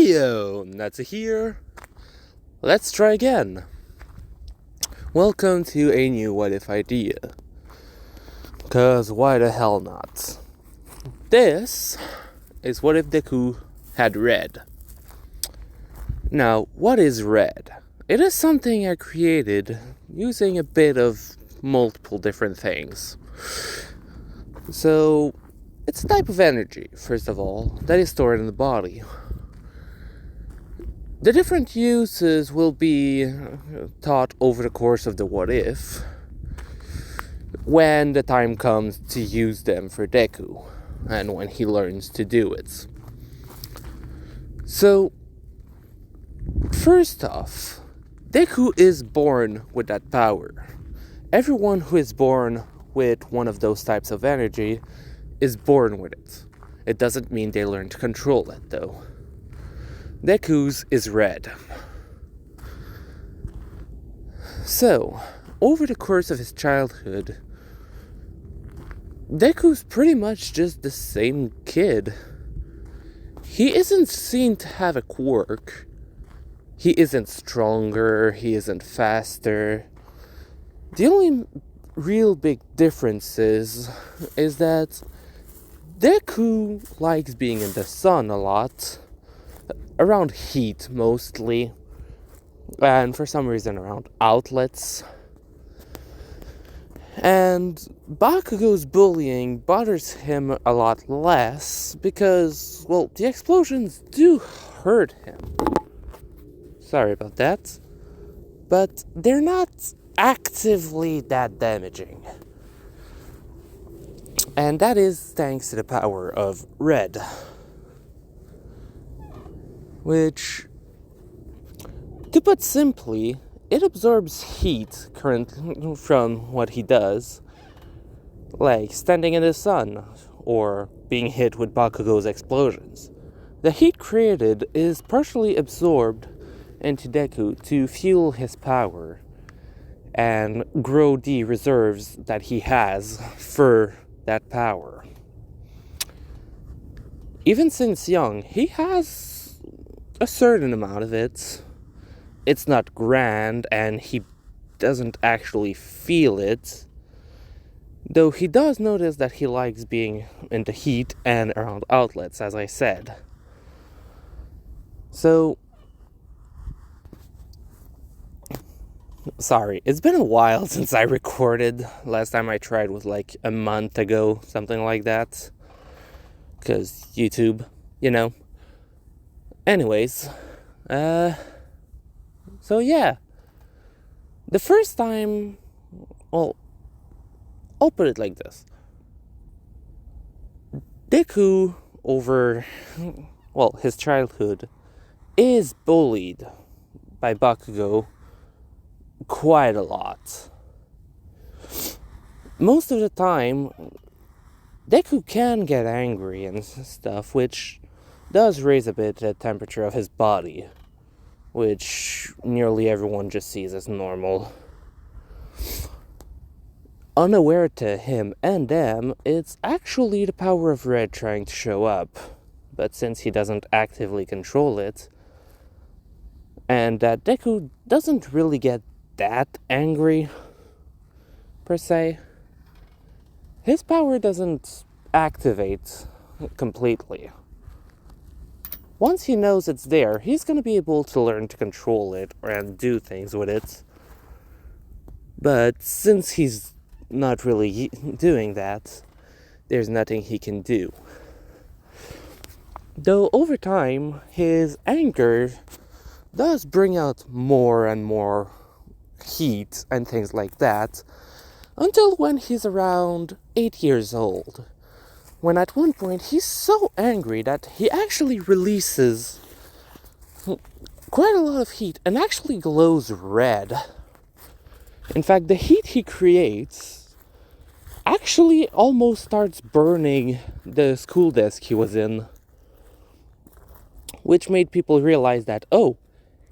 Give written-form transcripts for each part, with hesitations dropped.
Heyo, Natsu here. Let's try again. Welcome to a new what if idea. Cause why the hell not? This is what if Deku had red. Now, what is red? It is something I created using a bit of multiple different things. So, it's a type of energy, first of all, that is stored in the body. The different uses will be taught over the course of the what if, when the time comes to use them for Deku, and when he learns to do it. So, first off, Deku is born with that power. Everyone who is born with one of those types of energy is born with it. It doesn't mean they learn to control it, though. Deku's is red. So, over the course of his childhood, Deku's pretty much just the same kid. He isn't seen to have a quirk. He isn't stronger, he isn't faster. The only real big difference is that Deku likes being in the sun a lot. Around heat, mostly. And for some reason around outlets. And Bakugo's bullying bothers him a lot less because, well, the explosions do hurt him. Sorry about that. But they're not actively that damaging. And that is thanks to the power of red. Which, to put simply, it absorbs heat currently from what he does, like standing in the sun or being hit with Bakugo's explosions. The heat created is partially absorbed into Deku to fuel his power and grow the reserves that he has for that power. Even since young, he has a certain amount of it. It's not grand, and he doesn't actually feel it. Though he does notice that he likes being in the heat and around outlets, as I said. So, sorry, it's been a while since I recorded. Last time I tried was like a month ago, something like that. 'Cause YouTube, you know. Anyways, so yeah, the first time, well, I'll put it like this. Deku, over, well, his childhood, is bullied by Bakugo quite a lot. Most of the time, Deku can get angry and stuff, which does raise a bit the temperature of his body, which nearly everyone just sees as normal. Unaware to him and them, it's actually the power of red trying to show up, but since he doesn't actively control it, and that Deku doesn't really get that angry, per se, his power doesn't activate completely. Once he knows it's there, he's going to be able to learn to control it and do things with it. But since he's not really doing that, there's nothing he can do. Though over time, his anger does bring out more and more heat and things like that, until when he's around 8 years old. When at one point he's so angry that he actually releases quite a lot of heat and actually glows red. In fact, the heat he creates actually almost starts burning the school desk he was in, which made people realize that, oh,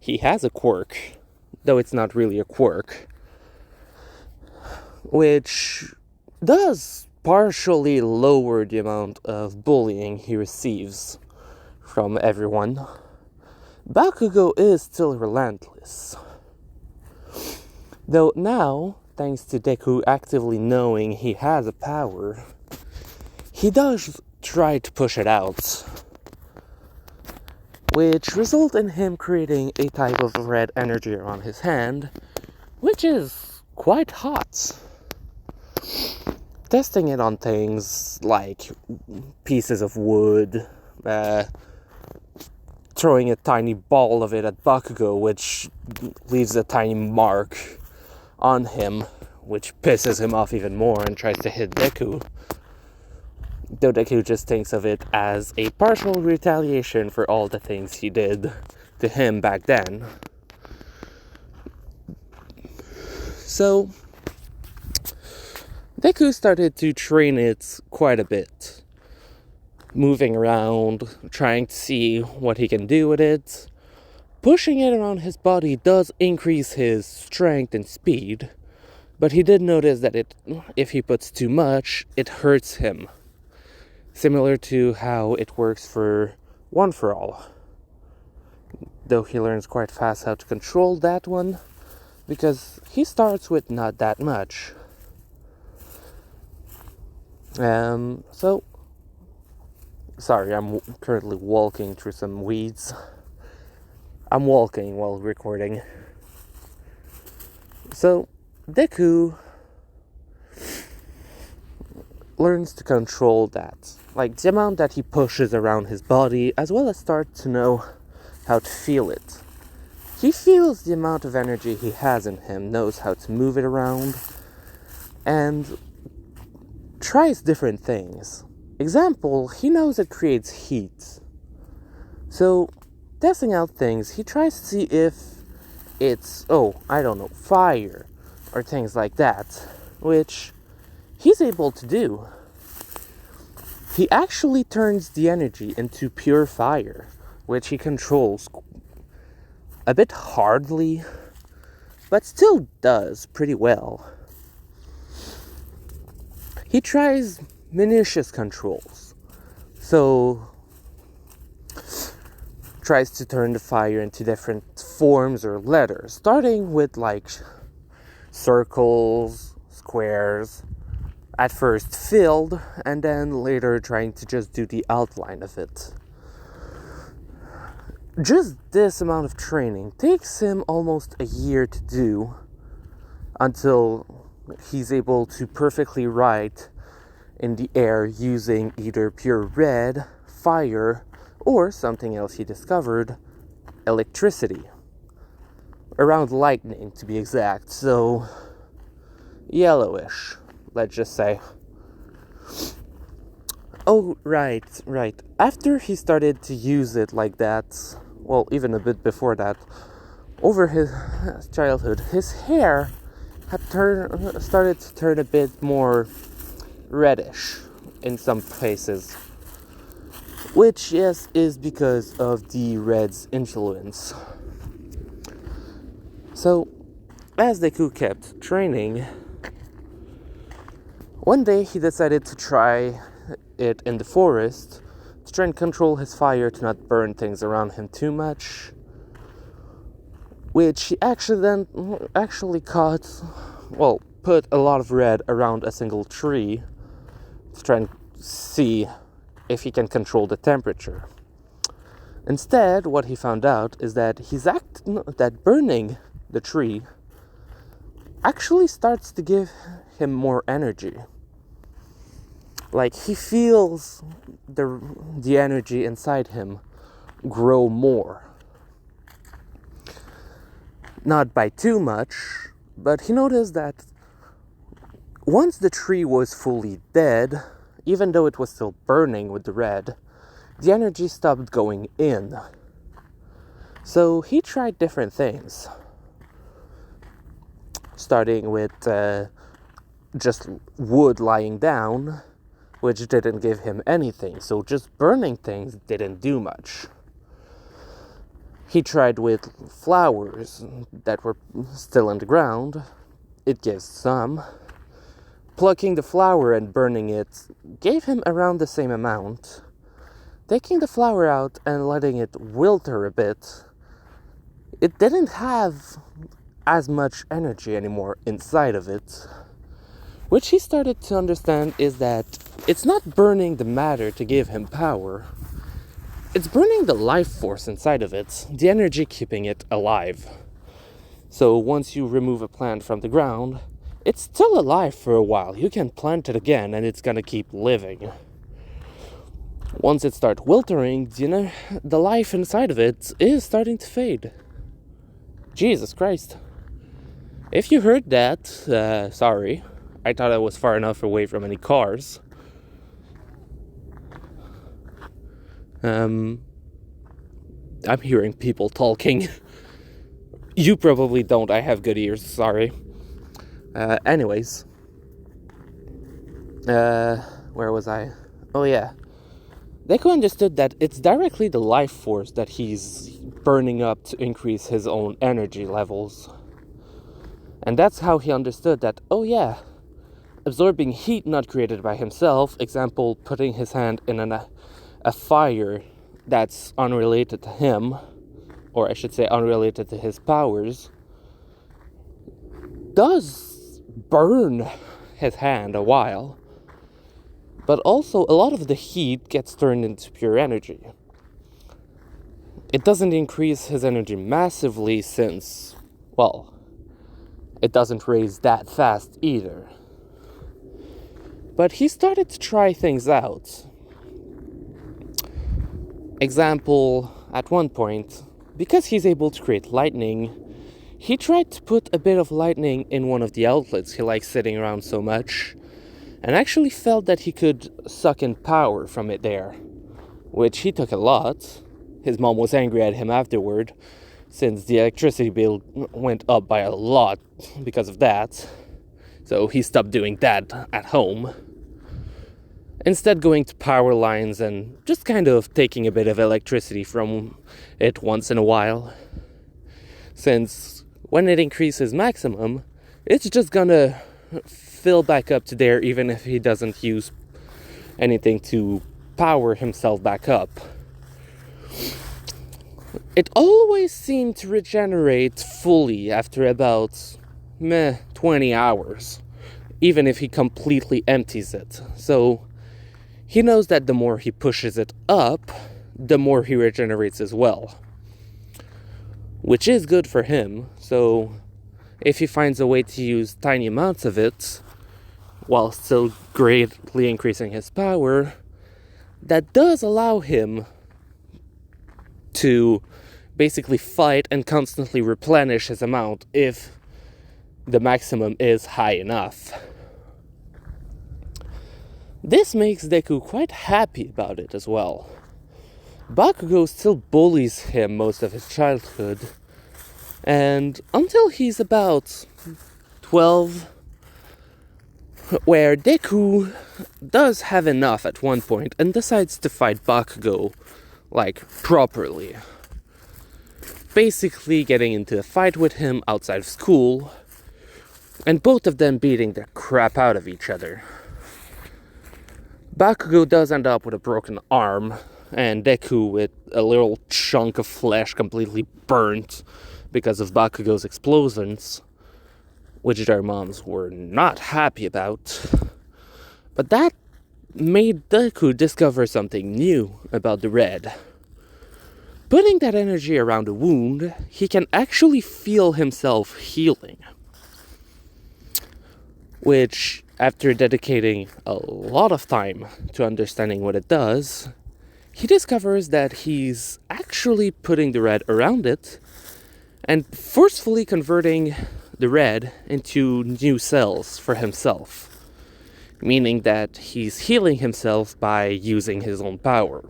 he has a quirk, though it's not really a quirk, which does partially lower the amount of bullying he receives from everyone. Bakugo is still relentless. Though now, thanks to Deku actively knowing he has a power, he does try to push it out, which results in him creating a type of red energy around his hand, which is quite hot. Testing it on things like pieces of wood, throwing a tiny ball of it at Bakugo, which leaves a tiny mark on him, which pisses him off even more and tries to hit Deku. Though Deku just thinks of it as a partial retaliation for all the things he did to him back then. So, Deku started to train it quite a bit. Moving around, trying to see what he can do with it. Pushing it around his body does increase his strength and speed, but he did notice that if he puts too much, it hurts him. Similar to how it works for One For All. Though he learns quite fast how to control that one, because he starts with not that much. Sorry, I'm currently walking through some weeds. I'm walking while recording. So, Deku learns to control that. Like, the amount that he pushes around his body, as well as starts to know how to feel it. He feels the amount of energy he has in him, knows how to move it around, and tries different things. Example, he knows it creates heat. So, testing out things, he tries to see if it's, fire, or things like that, which he's able to do. He actually turns the energy into pure fire, which he controls a bit hardly, but still does pretty well. He tries minutious controls, so tries to turn the fire into different forms or letters, starting with like circles, squares, at first filled, and then later trying to just do the outline of it. Just this amount of training takes him almost a year to do, until he's able to perfectly write in the air using either pure red, fire, or something else he discovered, electricity. Around lightning, to be exact, so yellowish, let's just say. Oh, right. After he started to use it like that, well, even a bit before that, over his childhood, his hair had started to turn a bit more reddish in some places, which, yes, is because of the red's influence. So, as Deku kept training, one day he decided to try it in the forest to try and control his fire to not burn things around him too much, which he actually put a lot of red around a single tree to try and see if he can control the temperature. Instead, what he found out is that that burning the tree actually starts to give him more energy. Like, he feels the energy inside him grow more. Not by too much, but he noticed that once the tree was fully dead, even though it was still burning with the red, the energy stopped going in. So he tried different things. Starting with just wood lying down, which didn't give him anything, so just burning things didn't do much. He tried with flowers that were still in the ground. It gives some. Plucking the flower and burning it gave him around the same amount. Taking the flower out and letting it wilter a bit it didn't have as much energy anymore inside of it. Which he started to understand is that it's not burning the matter to give him power. It's burning the life force inside of it, the energy keeping it alive. So once you remove a plant from the ground, it's still alive for a while. You can plant it again and it's gonna keep living. Once it starts wilting, the life inside of it is starting to fade. Jesus Christ. If you heard that, sorry. I thought I was far enough away from any cars. I'm hearing people talking. You probably don't. I have good ears, sorry. Anyways. Where was I? Oh yeah. Deku understood that it's directly the life force that he's burning up to increase his own energy levels. And that's how he understood that, oh yeah, absorbing heat not created by himself, example, putting his hand in a fire that's unrelated to him, or I should say unrelated to his powers, does burn his hand a while. But also, a lot of the heat gets turned into pure energy. It doesn't increase his energy massively since, well, it doesn't raise that fast either. But he started to try things out. Example, at one point, because he's able to create lightning, he tried to put a bit of lightning in one of the outlets he likes sitting around so much, and actually felt that he could suck in power from it there, which he took a lot. His mom was angry at him afterward, since the electricity bill went up by a lot because of that, so he stopped doing that at home. Instead going to power lines and just kind of taking a bit of electricity from it once in a while. Since when it increases maximum, it's just gonna fill back up to there even if he doesn't use anything to power himself back up. It always seemed to regenerate fully after about 20 hours, even if he completely empties it. So he knows that the more he pushes it up, the more he regenerates as well. Which is good for him, so if he finds a way to use tiny amounts of it, while still greatly increasing his power, that does allow him to basically fight and constantly replenish his amount if the maximum is high enough. This makes Deku quite happy about it as well. Bakugo still bullies him most of his childhood, and until he's about 12, where Deku does have enough at one point and decides to fight Bakugo, like, properly. Basically getting into a fight with him outside of school, and both of them beating the crap out of each other. Bakugo does end up with a broken arm, and Deku with a little chunk of flesh completely burnt because of Bakugo's explosions, which their moms were not happy about. But that made Deku discover something new about the red. Putting that energy around a wound, he can actually feel himself healing. Which, after dedicating a lot of time to understanding what it does, he discovers that he's actually putting the red around it and forcefully converting the red into new cells for himself, meaning that he's healing himself by using his own power.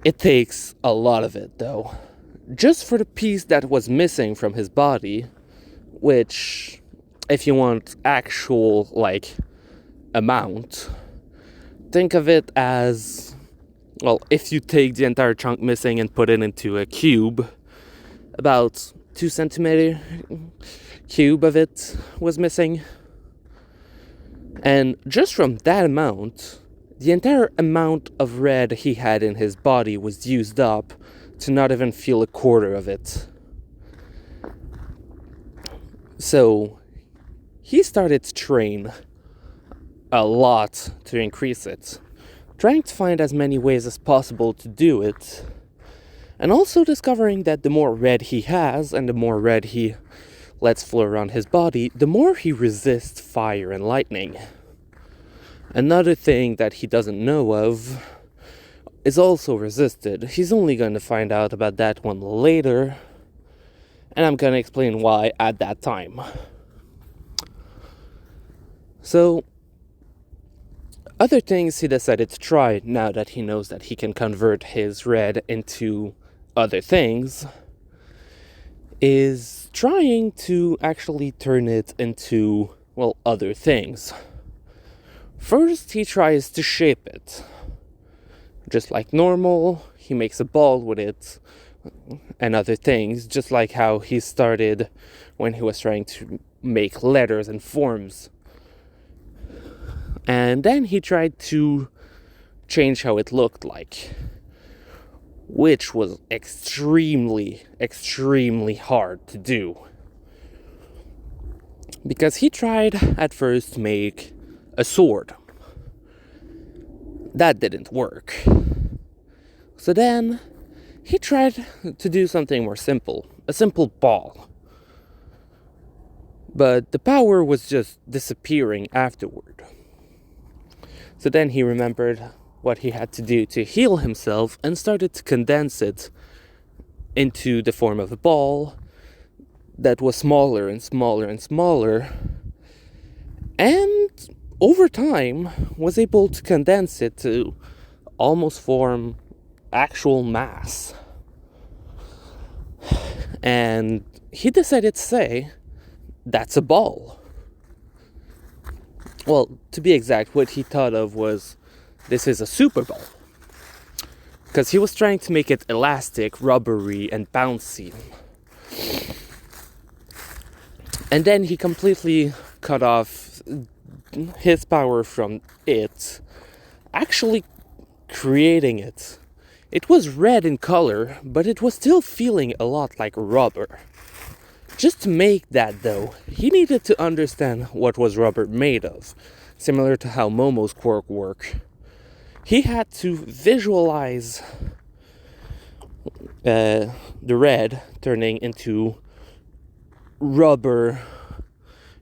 It takes a lot of it, though, just for the piece that was missing from his body, which, if you want actual, amount, think of it as, well, if you take the entire chunk missing and put it into a cube, about 2 centimeter cube of it was missing. And just from that amount, the entire amount of red he had in his body was used up to not even feel a quarter of it. So he started to train a lot to increase it, trying to find as many ways as possible to do it, and also discovering that the more red he has and the more red he lets flow around his body, the more he resists fire and lightning. Another thing that he doesn't know of is also resisted. He's only going to find out about that one later, and I'm going to explain why at that time. So, other things he decided to try now that he knows that he can convert his red into other things is trying to actually turn it into, well, other things. First, he tries to shape it. Just like normal, he makes a ball with it and other things, just like how he started when he was trying to make letters and forms. And then he tried to change how it looked like, which was extremely, extremely hard to do. Because he tried at first to make a sword. That didn't work. So then he tried to do something more simple, a simple ball. But the power was just disappearing afterward. So then he remembered what he had to do to heal himself and started to condense it into the form of a ball that was smaller and smaller and smaller, and over time was able to condense it to almost form actual mass. And he decided to say, that's a ball. Well, to be exact, what he thought of was, this is a super ball. Because he was trying to make it elastic, rubbery, and bouncy. And then he completely cut off his power from it, actually creating it. It was red in color, but it was still feeling a lot like rubber. Just to make that, though, he needed to understand what was rubber made of, similar to how Momo's quirk work. He had to visualize the red turning into rubber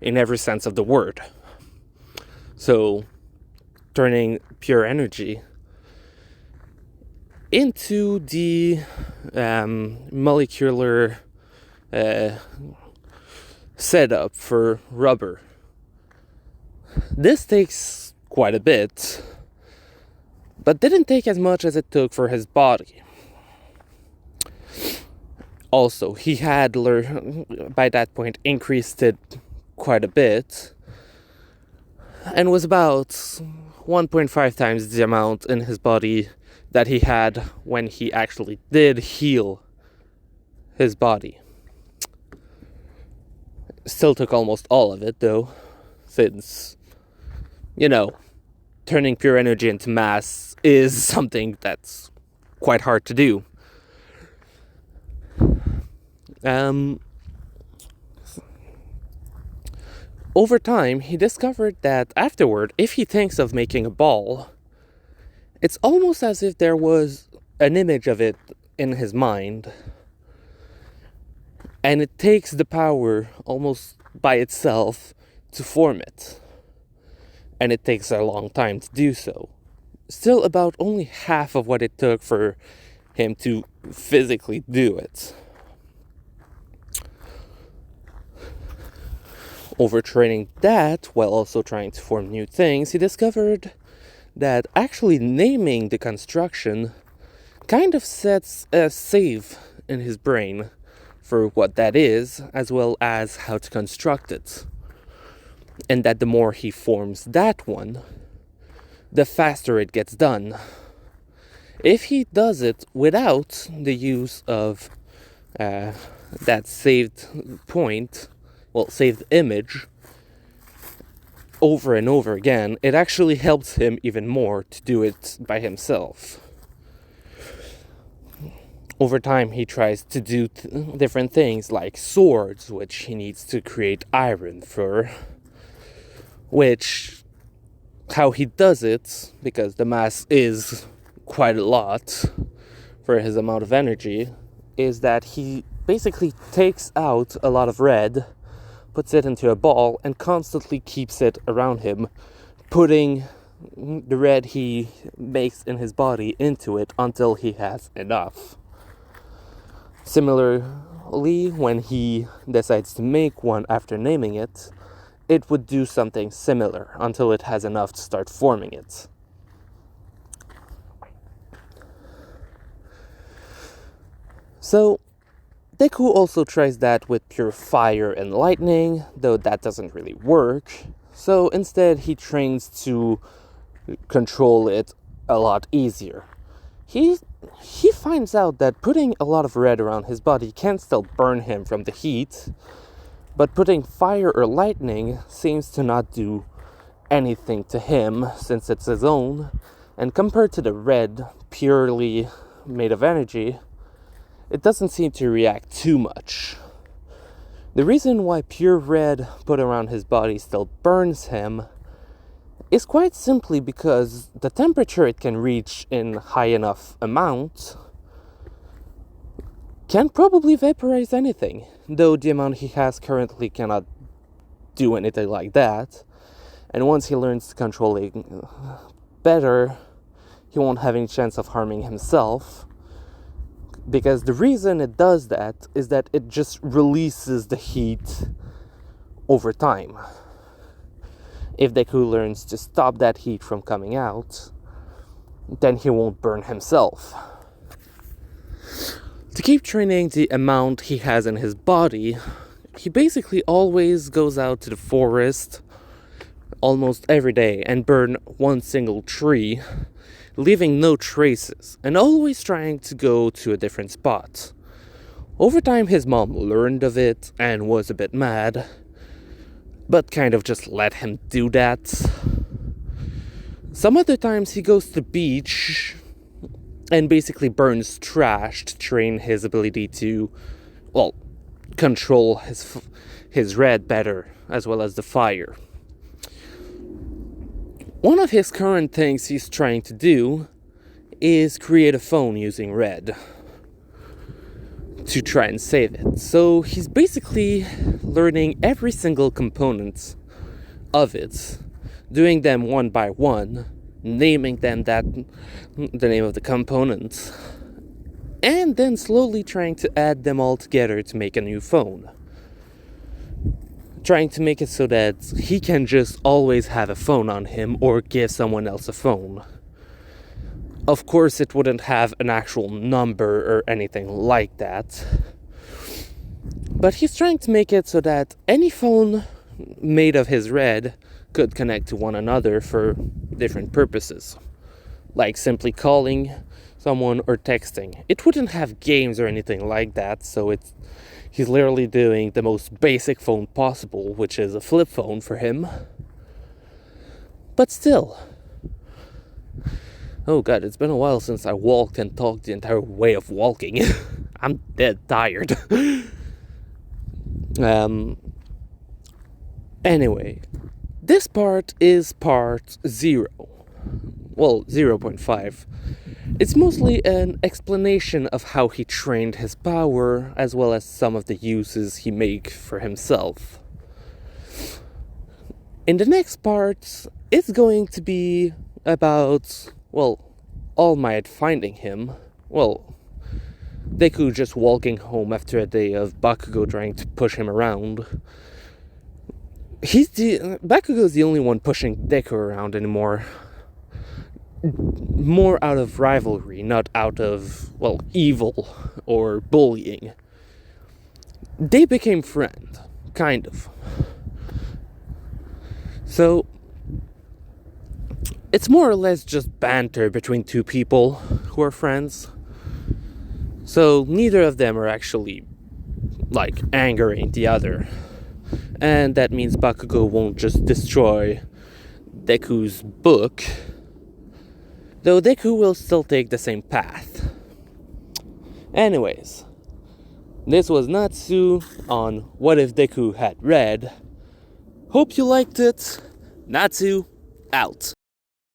in every sense of the word. So, turning pure energy into the molecular setup for rubber. This takes quite a bit, but didn't take as much as it took for his body. Also, he had by that point increased it quite a bit, and was about 1.5 times the amount in his body that he had when he actually did heal his body. Still took almost all of it, though, since, turning pure energy into mass is something that's quite hard to do. Over time, he discovered that afterward, if he thinks of making a ball, it's almost as if there was an image of it in his mind. And it takes the power almost by itself to form it. And it takes a long time to do so. Still about only half of what it took for him to physically do it. Overtraining that, while also trying to form new things, he discovered that actually naming the construction kind of sets a save in his brain for what that is, as well as how to construct it. And that the more he forms that one, the faster it gets done. If he does it without the use of that saved point, saved image, over and over again, it actually helps him even more to do it by himself. Over time, he tries to do different things like swords, which he needs to create iron for. Which, how he does it, because the mass is quite a lot for his amount of energy, is that he basically takes out a lot of red, puts it into a ball, and constantly keeps it around him, putting the red he makes in his body into it until he has enough. Similarly, when he decides to make one after naming it, it would do something similar until it has enough to start forming it. So, Deku also tries that with pure fire and lightning, though that doesn't really work. So instead, he trains to control it a lot easier. He finds out that putting a lot of red around his body can still burn him from the heat, but putting fire or lightning seems to not do anything to him since it's his own, and compared to the red, purely made of energy, it doesn't seem to react too much. The reason why pure red put around his body still burns him is quite simply because the temperature it can reach in high enough amount can probably vaporize anything, though the amount he has currently cannot do anything like that. And once he learns to control it better, he won't have any chance of harming himself, because the reason it does that is that it just releases the heat over time. If Deku learns to stop that heat from coming out, then he won't burn himself. To keep training the amount he has in his body, he basically always goes out to the forest almost every day and burn one single tree, leaving no traces, and always trying to go to a different spot. Over time, his mom learned of it and was a bit mad, but kind of just let him do that. Some other times he goes to the beach and basically burns trash to train his ability to, control his red better, as well as the fire. One of his current things he's trying to do is create a phone using red to try and save it. So he's basically learning every single component of it, doing them one by one, naming them the name of the components, and then slowly trying to add them all together to make a new phone. Trying to make it so that he can just always have a phone on him or give someone else a phone. Of course, it wouldn't have an actual number or anything like that. But he's trying to make it so that any phone made of his red could connect to one another for different purposes. Like simply calling someone or texting. It wouldn't have games or anything like that, so he's literally doing the most basic phone possible, which is a flip phone for him. But still. Oh god, it's been a while since I walked and talked the entire way of walking. I'm dead tired. Anyway, this part is part 0. Well, 0.5. It's mostly an explanation of how he trained his power, as well as some of the uses he made for himself. In the next part, it's going to be about, All Might finding him. Deku just walking home after a day of Bakugo trying to push him around. Bakugo's the only one pushing Deku around anymore. More out of rivalry, not out of, evil or bullying. They became friends, kind of. So, it's more or less just banter between two people who are friends. So neither of them are actually, angering the other. And that means Bakugo won't just destroy Deku's book, though Deku will still take the same path. Anyways, this was Natsu on What If Deku Had Red. Hope you liked it. Natsu, out.